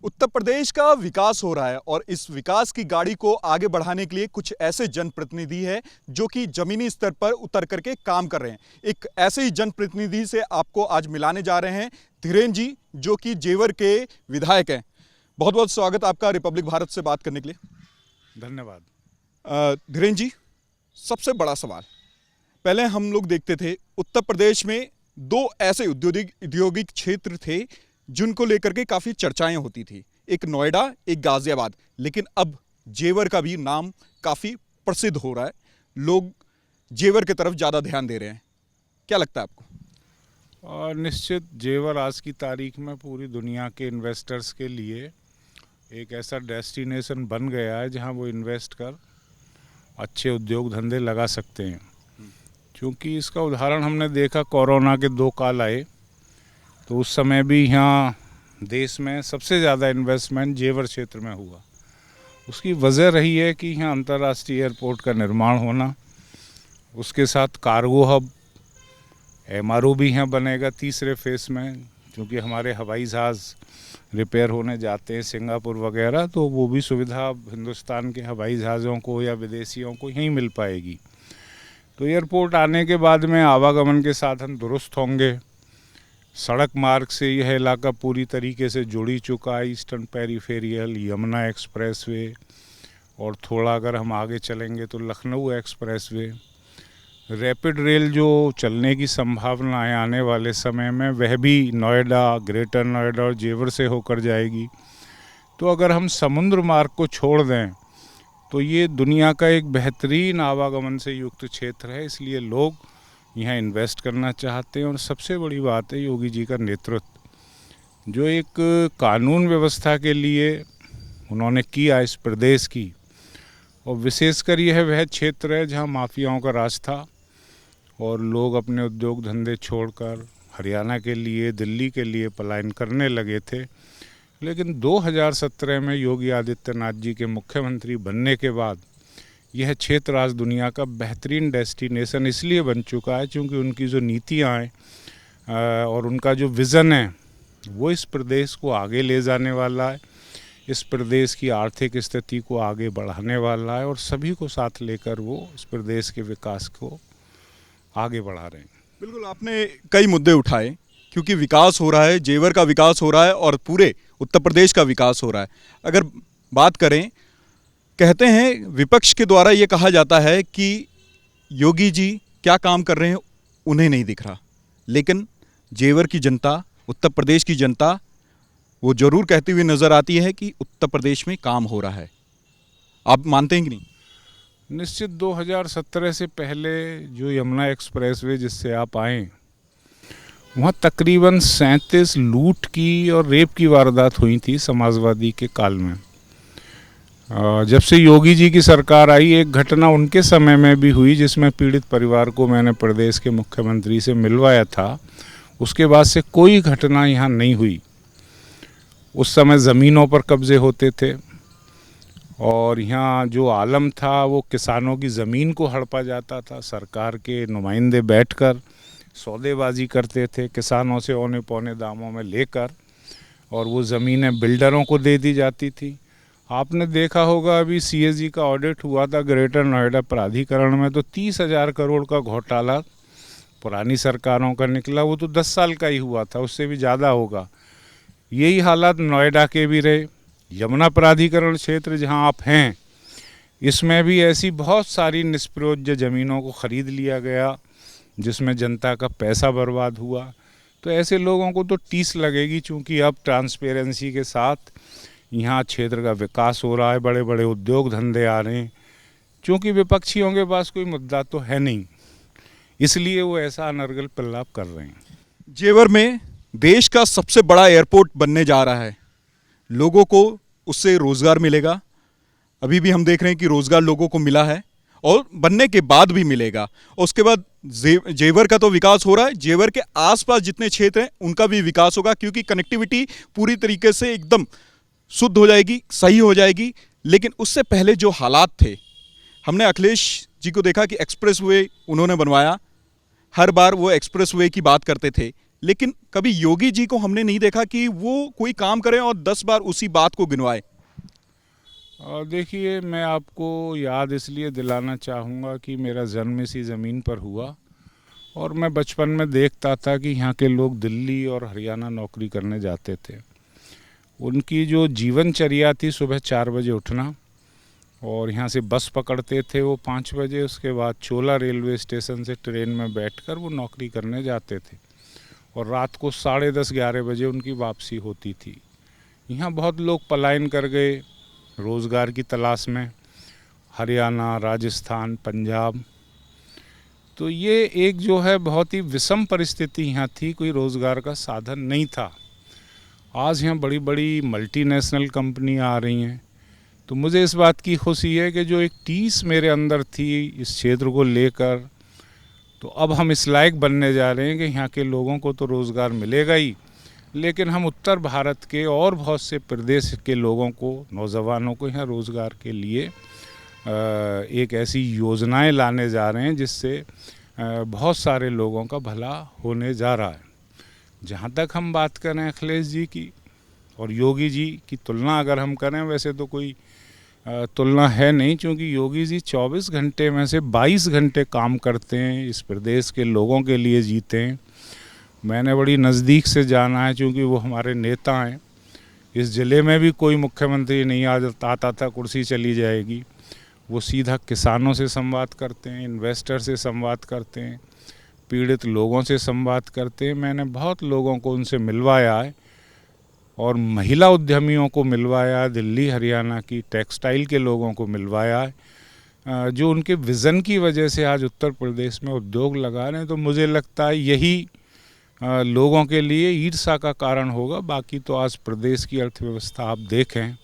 उत्तर प्रदेश का विकास हो रहा है और इस विकास की गाड़ी को आगे बढ़ाने के लिए कुछ ऐसे जनप्रतिनिधि हैं जो कि जमीनी स्तर पर उतर करके काम कर रहे हैं। एक ऐसे ही जनप्रतिनिधि से आपको आज मिलाने जा रहे हैं, धीरेन जी, जो कि जेवर के विधायक हैं। बहुत बहुत स्वागत आपका रिपब्लिक भारत से बात करने के लिए। धन्यवाद। धीरेन जी, सबसे बड़ा सवाल, पहले हम लोग देखते थे उत्तर प्रदेश में दो ऐसे औद्योगिक क्षेत्र थे जिनको लेकर के काफ़ी चर्चाएं होती थी, एक नोएडा, एक गाजियाबाद। लेकिन अब जेवर का भी नाम काफ़ी प्रसिद्ध हो रहा है, लोग जेवर की तरफ ज़्यादा ध्यान दे रहे हैं। क्या लगता है आपको? और निश्चित जेवर आज की तारीख में पूरी दुनिया के इन्वेस्टर्स के लिए एक ऐसा डेस्टिनेशन बन गया है जहां वो इन्वेस्ट कर अच्छे उद्योग धंधे लगा सकते हैं। क्योंकि इसका उदाहरण हमने देखा, कोरोना के 2 काल आए तो उस समय भी यहाँ देश में सबसे ज़्यादा इन्वेस्टमेंट जेवर क्षेत्र में हुआ। उसकी वजह रही है कि यहाँ अंतर्राष्ट्रीय एयरपोर्ट का निर्माण होना, उसके साथ कार्गो हब, MRO भी यहाँ बनेगा तीसरे फेस में, क्योंकि हमारे हवाई जहाज़ रिपेयर होने जाते हैं सिंगापुर वगैरह, तो वो भी सुविधा हिंदुस्तान के हवाई जहाज़ों को या विदेशियों को यहीं मिल पाएगी। तो एयरपोर्ट आने के बाद में आवागमन के साधन दुरुस्त होंगे। सड़क मार्ग से यह इलाका पूरी तरीके से जुड़ी चुका है, ईस्टर्न पेरीफेरियल, यमुना एक्सप्रेसवे, और थोड़ा अगर हम आगे चलेंगे तो लखनऊ एक्सप्रेसवे। रैपिड रेल जो चलने की संभावना है आने वाले समय में, वह भी नोएडा, ग्रेटर नोएडा और जेवर से होकर जाएगी। तो अगर हम समुद्र मार्ग को छोड़ दें तो ये दुनिया का एक बेहतरीन आवागमन से युक्त क्षेत्र है, इसलिए लोग यहाँ इन्वेस्ट करना चाहते हैं। और सबसे बड़ी बात है योगी जी का नेतृत्व, जो एक कानून व्यवस्था के लिए उन्होंने किया इस प्रदेश की, और विशेषकर यह वह क्षेत्र है जहाँ माफियाओं का राज था और लोग अपने उद्योग धंधे छोड़कर हरियाणा के लिए, दिल्ली के लिए पलायन करने लगे थे। लेकिन 2017 में योगी आदित्यनाथ जी के मुख्यमंत्री बनने के बाद यह क्षेत्र आज दुनिया का बेहतरीन डेस्टिनेशन इसलिए बन चुका है क्योंकि उनकी जो नीतियाँ हैं और उनका जो विज़न है वो इस प्रदेश को आगे ले जाने वाला है, इस प्रदेश की आर्थिक स्थिति को आगे बढ़ाने वाला है, और सभी को साथ लेकर वो इस प्रदेश के विकास को आगे बढ़ा रहे हैं। बिल्कुल, आपने कई मुद्दे उठाए, क्योंकि विकास हो रहा है, जेवर का विकास हो रहा है और पूरे उत्तर प्रदेश का विकास हो रहा है। अगर बात करें, कहते हैं विपक्ष के द्वारा ये कहा जाता है कि योगी जी क्या काम कर रहे हैं उन्हें नहीं दिख रहा, लेकिन जेवर की जनता, उत्तर प्रदेश की जनता, वो जरूर कहती हुई नजर आती है कि उत्तर प्रदेश में काम हो रहा है। आप मानते हैं कि नहीं? निश्चित 2017 से पहले जो यमुना एक्सप्रेसवे जिससे आप आए, वहाँ तकरीबन 37 लूट की और रेप की वारदात हुई थी समाजवादी के काल में। जब से योगी जी की सरकार आई, एक घटना उनके समय में भी हुई जिसमें पीड़ित परिवार को मैंने प्रदेश के मुख्यमंत्री से मिलवाया था। उसके बाद से कोई घटना यहाँ नहीं हुई। उस समय ज़मीनों पर कब्जे होते थे और यहाँ जो आलम था वो किसानों की ज़मीन को हड़पा जाता था। सरकार के नुमाइंदे बैठकर सौदेबाजी करते थे किसानों से औने पौने दामों में लेकर, और वो ज़मीनें बिल्डरों को दे दी जाती थी। आपने देखा होगा अभी CAG का ऑडिट हुआ था ग्रेटर नोएडा प्राधिकरण में, तो 30,000 करोड़ का घोटाला पुरानी सरकारों का निकला। वो तो 10 साल का ही हुआ था, उससे भी ज़्यादा होगा। यही हालात नोएडा के भी रहे। यमुना प्राधिकरण क्षेत्र जहां आप हैं, इसमें भी ऐसी बहुत सारी निष्प्रयोज्य ज़मीनों को ख़रीद लिया गया जिसमें जनता का पैसा बर्बाद हुआ। तो ऐसे लोगों को तो टीस लगेगी, चूँकि अब ट्रांसपेरेंसी के साथ यहाँ क्षेत्र का विकास हो रहा है, बड़े बड़े उद्योग धंधे आ रहे हैं। चूँकि विपक्षियों के पास कोई मुद्दा तो है नहीं, इसलिए वो ऐसा अनर्गल प्रलाप कर रहे हैं। जेवर में देश का सबसे बड़ा एयरपोर्ट बनने जा रहा है, लोगों को उससे रोजगार मिलेगा। अभी भी हम देख रहे हैं कि रोजगार लोगों को मिला है और बनने के बाद भी मिलेगा। और उसके बाद जेवर का तो विकास हो रहा है, जेवर के आसपास जितने क्षेत्र हैं उनका भी विकास होगा, क्योंकि कनेक्टिविटी पूरी तरीके से एकदम शुद्ध हो जाएगी, सही हो जाएगी। लेकिन उससे पहले जो हालात थे, हमने अखिलेश जी को देखा कि एक्सप्रेसवे उन्होंने बनवाया, हर बार वो एक्सप्रेसवे की बात करते थे, लेकिन कभी योगी जी को हमने नहीं देखा कि वो कोई काम करें और 10 बार उसी बात को गिनवाए। और देखिए, मैं आपको याद इसलिए दिलाना चाहूँगा कि मेरा जन्म इसी ज़मीन पर हुआ और मैं बचपन में देखता था कि यहाँ के लोग दिल्ली और हरियाणा नौकरी करने जाते थे। उनकी जो जीवनचर्या थी, सुबह 4 बजे उठना और यहाँ से बस पकड़ते थे वो 5 बजे, उसके बाद चोला रेलवे स्टेशन से ट्रेन में बैठकर वो नौकरी करने जाते थे और रात को 10:30-11 बजे उनकी वापसी होती थी। यहाँ बहुत लोग पलायन कर गए रोज़गार की तलाश में, हरियाणा, राजस्थान, पंजाब। तो ये एक जो है बहुत ही विषम परिस्थिति यहाँ थी, कोई रोज़गार का साधन नहीं था। आज यहाँ बड़ी बड़ी मल्टीनेशनल कंपनी आ रही हैं, तो मुझे इस बात की खुशी है कि जो एक टीस मेरे अंदर थी इस क्षेत्र को लेकर, तो अब हम इस लायक बनने जा रहे हैं कि यहाँ के लोगों को तो रोज़गार मिलेगा ही, लेकिन हम उत्तर भारत के और बहुत से प्रदेश के लोगों को, नौजवानों को यहाँ रोज़गार के लिए एक ऐसी योजनाएं लाने जा रहे हैं जिससे बहुत सारे लोगों का भला होने जा रहा है। जहाँ तक हम बात करें अखिलेश जी की और योगी जी की तुलना अगर हम करें, वैसे तो कोई तुलना है नहीं, क्योंकि योगी जी 24 घंटे में से 22 घंटे काम करते हैं, इस प्रदेश के लोगों के लिए जीते हैं। मैंने बड़ी नज़दीक से जाना है, क्योंकि वो हमारे नेता हैं। इस ज़िले में भी कोई मुख्यमंत्री नहीं आता था कुर्सी चली जाएगी, वो सीधा किसानों से संवाद करते हैं, इन्वेस्टर से संवाद करते हैं, पीड़ित लोगों से संवाद करते हैं। मैंने बहुत लोगों को उनसे मिलवाया है और महिला उद्यमियों को मिलवाया, दिल्ली हरियाणा की टेक्सटाइल के लोगों को मिलवाया है, जो उनके विज़न की वजह से आज उत्तर प्रदेश में उद्योग लगा रहे हैं। तो मुझे लगता है यही लोगों के लिए ईर्ष्या का कारण होगा। बाकी तो आज प्रदेश की अर्थव्यवस्था आप देखें,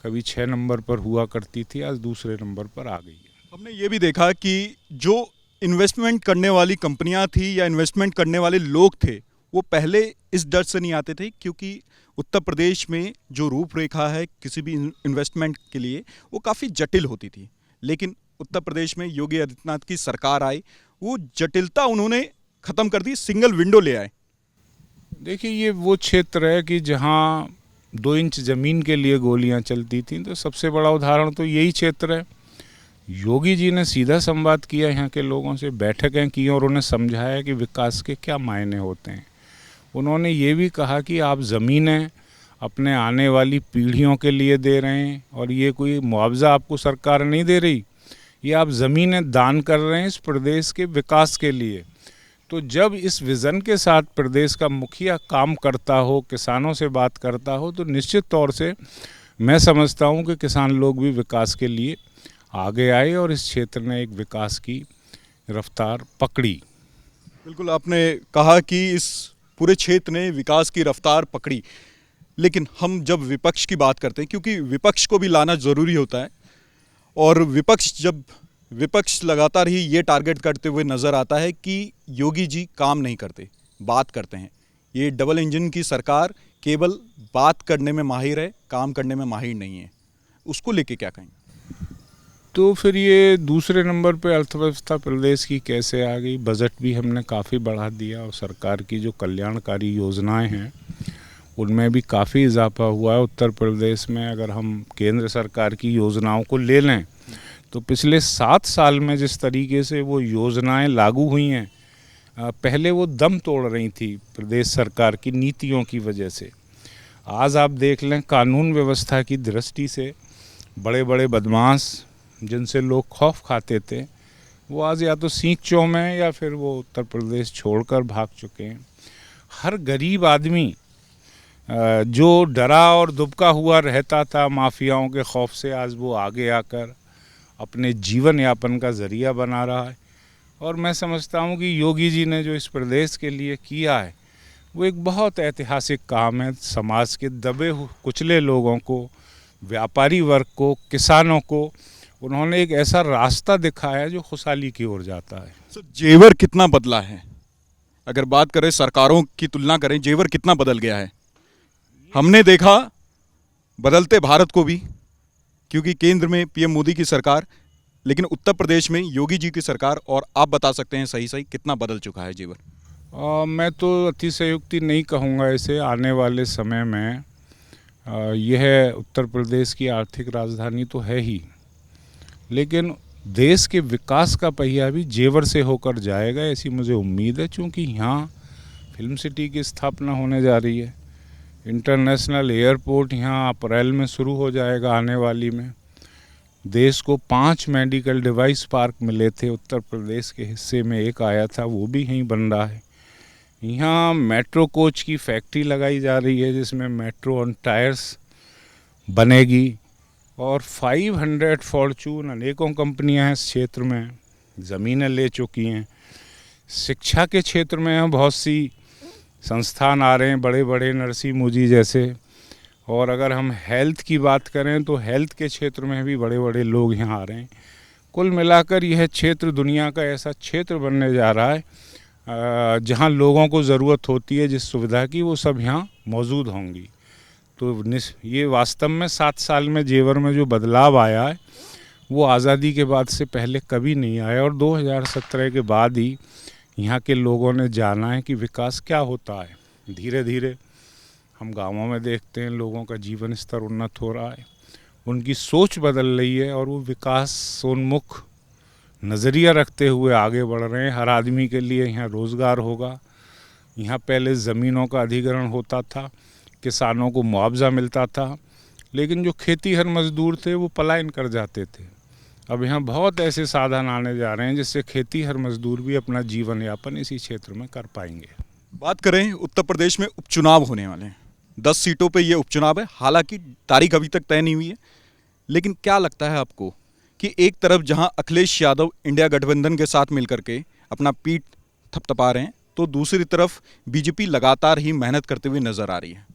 कभी 6 नंबर पर हुआ करती थी, आज दूसरे नंबर पर आ गई है। हमने ये भी देखा कि जो इन्वेस्टमेंट करने वाली कंपनियां थी या इन्वेस्टमेंट करने वाले लोग थे, वो पहले इस डर से नहीं आते थे, क्योंकि उत्तर प्रदेश में जो रूपरेखा है किसी भी इन्वेस्टमेंट के लिए वो काफ़ी जटिल होती थी। लेकिन उत्तर प्रदेश में योगी आदित्यनाथ की सरकार आई, वो जटिलता उन्होंने ख़त्म कर दी, सिंगल विंडो ले आए। देखिए, ये वो क्षेत्र है कि जहाँ 2 इंच ज़मीन के लिए गोलियां चलती थीं, तो सबसे बड़ा उदाहरण तो यही क्षेत्र है। योगी जी ने सीधा संवाद किया यहाँ के लोगों से, बैठकें की और उन्हें समझाया कि विकास के क्या मायने होते हैं। उन्होंने ये भी कहा कि आप ज़मीनें अपने आने वाली पीढ़ियों के लिए दे रहे हैं और ये कोई मुआवजा आपको सरकार नहीं दे रही, ये आप ज़मीनें दान कर रहे हैं इस प्रदेश के विकास के लिए। तो जब इस विज़न के साथ प्रदेश का मुखिया काम करता हो, किसानों से बात करता हो, तो निश्चित तौर से मैं समझता हूँ कि किसान लोग भी विकास के लिए आगे आए और इस क्षेत्र ने एक विकास की रफ्तार पकड़ी। बिल्कुल, आपने कहा कि इस पूरे क्षेत्र ने विकास की रफ्तार पकड़ी, लेकिन हम जब विपक्ष की बात करते हैं, क्योंकि विपक्ष को भी लाना ज़रूरी होता है, और विपक्ष लगातार ही ये टारगेट करते हुए नज़र आता है कि योगी जी काम नहीं करते, बात करते हैं। ये डबल इंजन की सरकार केवल बात करने में माहिर है, काम करने में माहिर नहीं है। उसको लेके क्या कहेंगे? तो फिर ये दूसरे नंबर पे अर्थव्यवस्था प्रदेश की कैसे आ गई? बजट भी हमने काफ़ी बढ़ा दिया और सरकार की जो कल्याणकारी योजनाएं हैं उनमें भी काफ़ी इजाफा हुआ है। उत्तर प्रदेश में अगर हम केंद्र सरकार की योजनाओं को ले लें, तो पिछले 7 साल में जिस तरीके से वो योजनाएं लागू हुई हैं, पहले वो दम तोड़ रही थी प्रदेश सरकार की नीतियों की वजह से। आज आप देख लें, कानून व्यवस्था की दृष्टि से बड़े बड़े बदमाश जिनसे लोग खौफ खाते थे, वो आज या तो सींच चों में या फिर वो उत्तर प्रदेश छोड़कर भाग चुके हैं। हर गरीब आदमी जो डरा और दुबका हुआ रहता था माफियाओं के खौफ से, आज वो आगे आकर अपने जीवन यापन का ज़रिया बना रहा है। और मैं समझता हूँ कि योगी जी ने जो इस प्रदेश के लिए किया है वो एक बहुत ऐतिहासिक काम है। समाज के दबे कुचले लोगों को, व्यापारी वर्ग को, किसानों को उन्होंने एक ऐसा रास्ता दिखाया जो खुशहाली की ओर जाता है। जेवर कितना बदला है? अगर बात करें, सरकारों की तुलना करें, जेवर कितना बदल गया है? हमने देखा बदलते भारत को भी, क्योंकि केंद्र में पीएम मोदी की सरकार, लेकिन उत्तर प्रदेश में योगी जी की सरकार, और आप बता सकते हैं सही कितना बदल चुका है जेवर? मैं तो अतिशयोक्ति नहीं कहूँगा इसे। आने वाले समय में यह उत्तर प्रदेश की आर्थिक राजधानी तो है ही, लेकिन देश के विकास का पहिया भी जेवर से होकर जाएगा, ऐसी मुझे उम्मीद है। क्योंकि यहाँ फिल्म सिटी की स्थापना होने जा रही है, इंटरनेशनल एयरपोर्ट यहाँ अप्रैल में शुरू हो जाएगा आने वाली में। देश को 5 मेडिकल डिवाइस पार्क मिले थे, उत्तर प्रदेश के हिस्से में एक आया था, वो भी यहीं बन रहा है। यहाँ मेट्रो कोच की फैक्ट्री लगाई जा रही है जिसमें मेट्रो ऑन टायर्स बनेगी, और 500 फॉर्चून अनेकों कंपनियां हैं इस क्षेत्र में, ज़मीनें ले चुकी हैं। शिक्षा के क्षेत्र में बहुत सी संस्थान आ रहे हैं, बड़े बड़े नरसिंह मुजी जैसे। और अगर हम हेल्थ की बात करें तो हेल्थ के क्षेत्र में भी बड़े बड़े लोग यहाँ आ रहे हैं। कुल मिलाकर यह क्षेत्र दुनिया का ऐसा क्षेत्र बनने जा रहा है जहाँ लोगों को ज़रूरत होती है जिस सुविधा की, वो सब यहाँ मौजूद होंगी। तो ये वास्तव में 7 साल में जेवर में जो बदलाव आया है वो आज़ादी के बाद से पहले कभी नहीं आया, और 2017 के बाद ही यहाँ के लोगों ने जाना है कि विकास क्या होता है। धीरे धीरे हम गांवों में देखते हैं लोगों का जीवन स्तर उन्नत हो रहा है, उनकी सोच बदल रही है और वो विकासोन्मुख नज़रिया रखते हुए आगे बढ़ रहे हैं। हर आदमी के लिए यहाँ रोज़गार होगा। यहाँ पहले ज़मीनों का अधिग्रहण होता था, किसानों को मुआवजा मिलता था, लेकिन जो खेती हर मज़दूर थे वो पलायन कर जाते थे। अब यहाँ बहुत ऐसे साधन आने जा रहे हैं जिससे खेती हर मज़दूर भी अपना जीवन यापन इसी क्षेत्र में कर पाएंगे। बात करें, उत्तर प्रदेश में उपचुनाव होने वाले हैं, 10 सीटों पे ये उपचुनाव है। हालांकि तारीख अभी तक तय नहीं हुई है, लेकिन क्या लगता है आपको कि एक तरफ जहां अखिलेश यादव इंडिया गठबंधन के साथ मिलकर के अपना पीठ थपथपा रहे हैं, तो दूसरी तरफ बीजेपी लगातार ही मेहनत करते हुए नजर आ रही है।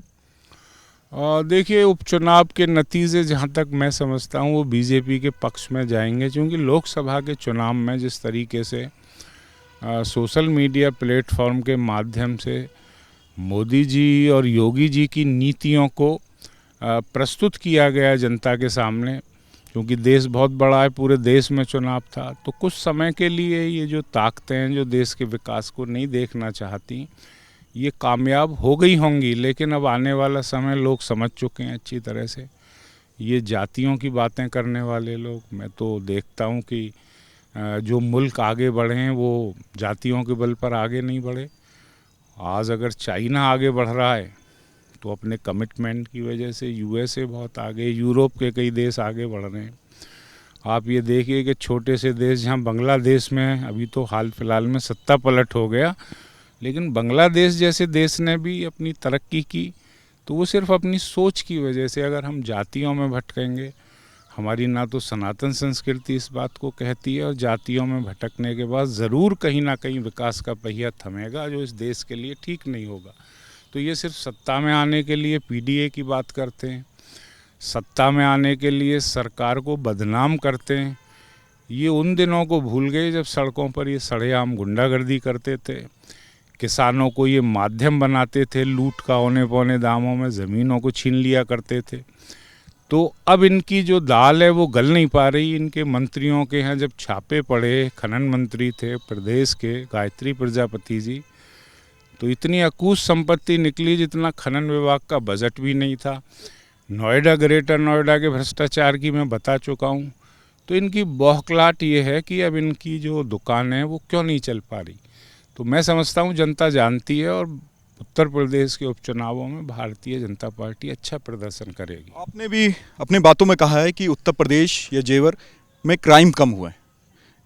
देखिए, उपचुनाव के नतीजे जहाँ तक मैं समझता हूँ वो बीजेपी के पक्ष में जाएंगे, क्योंकि लोकसभा के चुनाव में जिस तरीके से सोशल मीडिया प्लेटफॉर्म के माध्यम से मोदी जी और योगी जी की नीतियों को प्रस्तुत किया गया जनता के सामने, क्योंकि देश बहुत बड़ा है, पूरे देश में चुनाव था, तो कुछ समय के लिए ये जो ताकतें हैं जो देश के विकास को नहीं देखना चाहती, ये कामयाब हो गई होंगी। लेकिन अब आने वाला समय लोग समझ चुके हैं अच्छी तरह से। ये जातियों की बातें करने वाले लोग, मैं तो देखता हूँ कि जो मुल्क आगे बढ़े हैं वो जातियों के बल पर आगे नहीं बढ़े। आज अगर चाइना आगे बढ़ रहा है तो अपने कमिटमेंट की वजह से, यूएसए बहुत आगे, यूरोप के कई देश आगे बढ़ रहे हैं। आप ये देखिए कि छोटे से देश जहाँ बांग्लादेश में अभी तो हाल फिलहाल में सत्ता पलट हो गया, लेकिन बांग्लादेश जैसे देश ने भी अपनी तरक्की की, तो वो सिर्फ अपनी सोच की वजह से। अगर हम जातियों में भटकेंगे, हमारी ना तो सनातन संस्कृति इस बात को कहती है, और जातियों में भटकने के बाद ज़रूर कहीं ना कहीं विकास का पहिया थमेगा जो इस देश के लिए ठीक नहीं होगा। तो ये सिर्फ सत्ता में आने के लिए पीडीए की बात करते हैं, सत्ता में आने के लिए सरकार को बदनाम करते हैं। ये उन दिनों को भूल गए जब सड़कों पर ये सरेआम गुंडागर्दी करते थे, किसानों को ये माध्यम बनाते थे, लूट का औने पौने दामों में ज़मीनों को छीन लिया करते थे। तो अब इनकी जो दाल है वो गल नहीं पा रही। इनके मंत्रियों के यहाँ जब छापे पड़े, खनन मंत्री थे प्रदेश के गायत्री प्रजापति जी, तो इतनी अकूत संपत्ति निकली जितना खनन विभाग का बजट भी नहीं था। नोएडा, ग्रेटर नोएडा के भ्रष्टाचार की मैं बता चुका हूँ। तो इनकी बौखलाहट ये है कि अब इनकी जो दुकान है वो क्यों नहीं चल पा रही। तो मैं समझता हूँ जनता जानती है, और उत्तर प्रदेश के उपचुनावों में भारतीय जनता पार्टी अच्छा प्रदर्शन करेगी। आपने भी अपने बातों में कहा है कि उत्तर प्रदेश या जेवर में क्राइम कम हुआ है,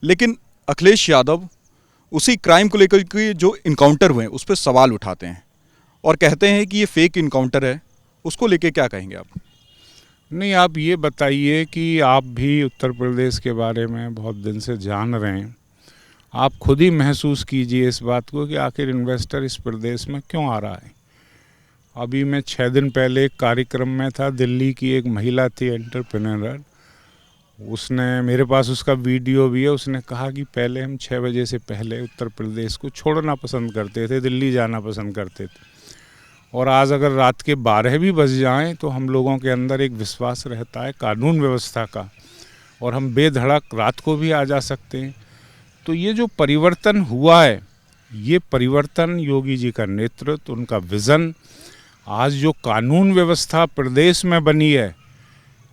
लेकिन अखिलेश यादव उसी क्राइम को लेकर के जो इनकाउंटर हुए हैं उस पर सवाल उठाते हैं और कहते हैं कि ये फेक इनकाउंटर है। उसको लेके क्या कहेंगे आप? नहीं, आप ये बताइए कि आप भी उत्तर प्रदेश के बारे में बहुत दिन से जान रहे हैं, आप खुद ही महसूस कीजिए इस बात को कि आखिर इन्वेस्टर इस प्रदेश में क्यों आ रहा है। अभी मैं 6 दिन पहले एक कार्यक्रम में था, दिल्ली की एक महिला थी एंटरप्रेन्योर, उसने, मेरे पास उसका वीडियो भी है, उसने कहा कि पहले हम 6 बजे से पहले उत्तर प्रदेश को छोड़ना पसंद करते थे, दिल्ली जाना पसंद करते थे, और आज अगर रात के 12 भी बज जाएं तो हम लोगों के अंदर एक विश्वास रहता है कानून व्यवस्था का, और हम बेधड़क रात को भी आ जा सकते हैं। तो ये जो परिवर्तन हुआ है ये परिवर्तन योगी जी का नेतृत्व, उनका विज़न, आज जो कानून व्यवस्था प्रदेश में बनी है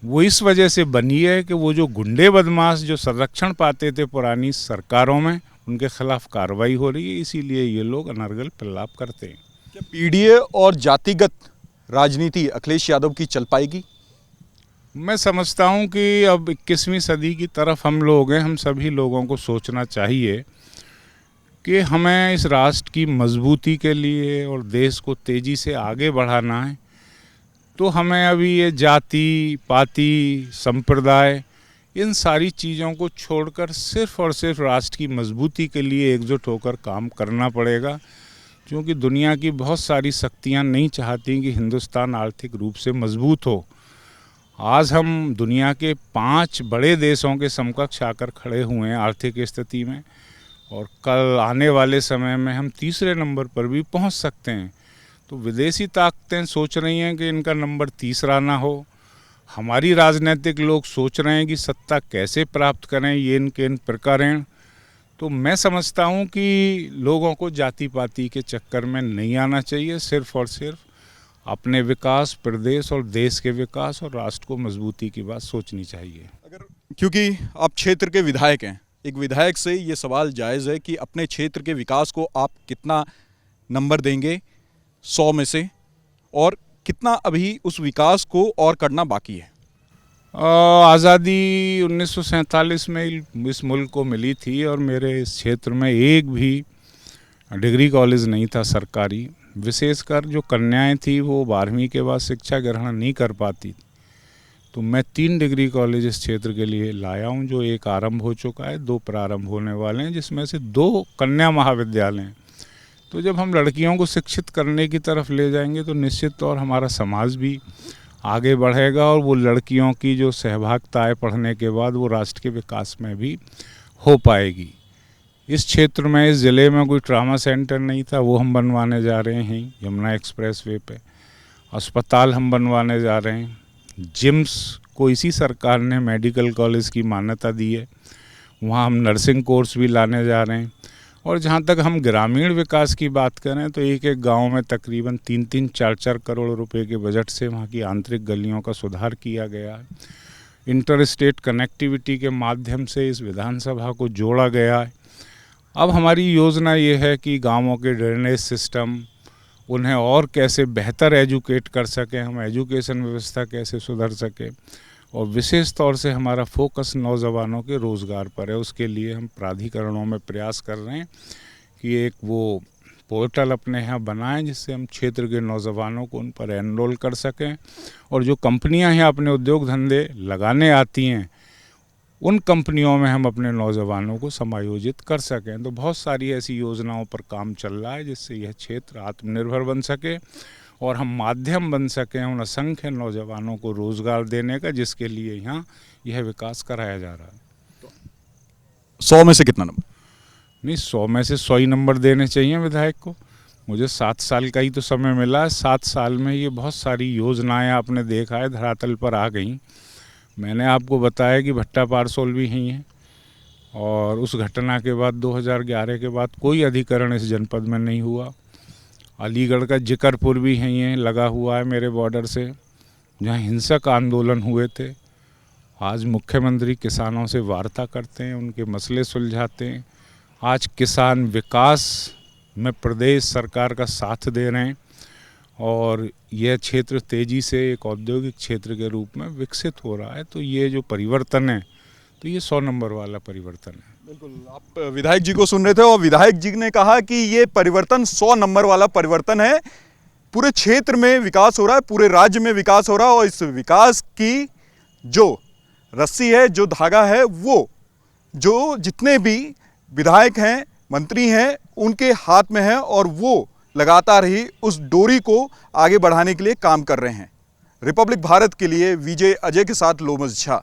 वो इस वजह से बनी है कि वो जो गुंडे बदमाश जो संरक्षण पाते थे पुरानी सरकारों में, उनके खिलाफ कार्रवाई हो रही है, इसीलिए ये लोग अनर्गल प्रलाप करते हैं। क्या पीडीए और जातिगत राजनीति अखिलेश यादव की चल पाएगी? मैं समझता हूँ कि अब 21वीं सदी की तरफ हम लोग हैं, हम सभी लोगों को सोचना चाहिए कि हमें इस राष्ट्र की मजबूती के लिए और देश को तेज़ी से आगे बढ़ाना है, तो हमें अभी ये जाति पाति संप्रदाय इन सारी चीज़ों को छोड़कर सिर्फ़ और सिर्फ राष्ट्र की मजबूती के लिए एकजुट होकर काम करना पड़ेगा, क्योंकि दुनिया की बहुत सारी शक्तियां नहीं चाहती कि हिंदुस्तान आर्थिक रूप से मजबूत हो। आज हम दुनिया के 5 बड़े देशों के समकक्ष आकर खड़े हुए हैं आर्थिक स्थिति में, और कल आने वाले समय में हम तीसरे नंबर पर भी पहुंच सकते हैं। तो विदेशी ताकतें सोच रही हैं कि इनका नंबर तीसरा ना हो, हमारी राजनीतिक लोग सोच रहे हैं कि सत्ता कैसे प्राप्त करें, ये इनके इन प्रकारेण। तो मैं समझता हूँ कि लोगों को जाति पाति के चक्कर में नहीं आना चाहिए, सिर्फ और सिर्फ अपने विकास, प्रदेश और देश के विकास और राष्ट्र को मजबूती की बात सोचनी चाहिए। अगर क्योंकि आप क्षेत्र के विधायक हैं, एक विधायक से ये सवाल जायज़ है कि अपने क्षेत्र के विकास को आप कितना नंबर देंगे 100 में से, और कितना अभी उस विकास को और करना बाकी है? आज़ादी 1947 में इस मुल्क को मिली थी और मेरे इस क्षेत्र में एक भी डिग्री कॉलेज नहीं था सरकारी। विशेषकर जो कन्याएं थी वो 12वीं के बाद शिक्षा ग्रहण नहीं कर पाती, तो मैं 3 डिग्री कॉलेज इस क्षेत्र के लिए लाया हूं, जो एक आरंभ हो चुका है, 2 प्रारंभ होने वाले हैं, जिसमें से 2 कन्या महाविद्यालय हैं। तो जब हम लड़कियों को शिक्षित करने की तरफ ले जाएंगे तो निश्चित तौर हमारा समाज भी आगे बढ़ेगा, और वो लड़कियों की जो सहभागिता है पढ़ने के बाद वो राष्ट्र के विकास में भी हो पाएगी। इस क्षेत्र में, इस ज़िले में कोई ट्रामा सेंटर नहीं था, वो हम बनवाने जा रहे हैं यमुना एक्सप्रेस वे पे। अस्पताल हम बनवाने जा रहे हैं, जिम्स को इसी सरकार ने मेडिकल कॉलेज की मान्यता दी है, वहाँ हम नर्सिंग कोर्स भी लाने जा रहे हैं। और जहाँ तक हम ग्रामीण विकास की बात करें तो एक एक गांव में तकरीबन 3-3, 4-4 करोड़ रुपए के बजट से वहाँ की आंतरिक गलियों का सुधार किया गया है। इंटर स्टेट कनेक्टिविटी के माध्यम से इस विधानसभा को जोड़ा गया है। अब हमारी योजना ये है कि गांवों के ड्रेनेज सिस्टम, उन्हें और कैसे बेहतर एजुकेट कर सकें, हम एजुकेशन व्यवस्था कैसे सुधर सके, और विशेष तौर से हमारा फोकस नौजवानों के रोज़गार पर है। उसके लिए हम प्राधिकरणों में प्रयास कर रहे हैं कि एक वो पोर्टल अपने यहाँ बनाएं जिससे हम क्षेत्र के नौजवानों को उन पर एनरोल कर सकें, और जो कंपनियां यहाँ अपने उद्योग धंधे लगाने आती हैं उन कंपनियों में हम अपने नौजवानों को समायोजित कर सकें। तो बहुत सारी ऐसी योजनाओं पर काम चल रहा है जिससे यह क्षेत्र आत्मनिर्भर बन सके और हम माध्यम बन सकें उन असंख्य नौजवानों को रोज़गार देने का, जिसके लिए यहाँ यह विकास कराया जा रहा है। 100 में से कितना नंबर? नहीं, 100 में से 100 ही नंबर देने चाहिए विधायक को। मुझे 7 साल का ही तो समय मिला है, 7 साल में ये बहुत सारी योजनाएं आपने देखा है धरातल पर आ गई। मैंने आपको बताया कि भट्टा पारसोल भी ही हैं, और उस घटना के बाद 2011 के बाद कोई अधिकरण इस जनपद में नहीं हुआ। अलीगढ़ का जिकरपुर भी है लगा हुआ है मेरे बॉर्डर से, जहाँ हिंसक आंदोलन हुए थे। आज मुख्यमंत्री किसानों से वार्ता करते हैं, उनके मसले सुलझाते हैं। आज किसान विकास में प्रदेश सरकार का साथ दे रहे हैं, और यह क्षेत्र तेज़ी से एक औद्योगिक क्षेत्र के रूप में विकसित हो रहा है। तो ये जो परिवर्तन है, तो ये 100 नंबर वाला परिवर्तन है। बिल्कुल, आप विधायक जी को सुन रहे थे और विधायक जी ने कहा कि ये परिवर्तन 100 नंबर वाला परिवर्तन है। पूरे क्षेत्र में विकास हो रहा है, पूरे राज्य में विकास हो रहा है, और इस विकास की जो रस्सी है, जो धागा है, वो जो जितने भी विधायक हैं, मंत्री हैं, उनके हाथ में है, और वो लगातार ही उस डोरी को आगे बढ़ाने के लिए काम कर रहे हैं। रिपब्लिक भारत के लिए विजय अजय के साथ लोमस झा।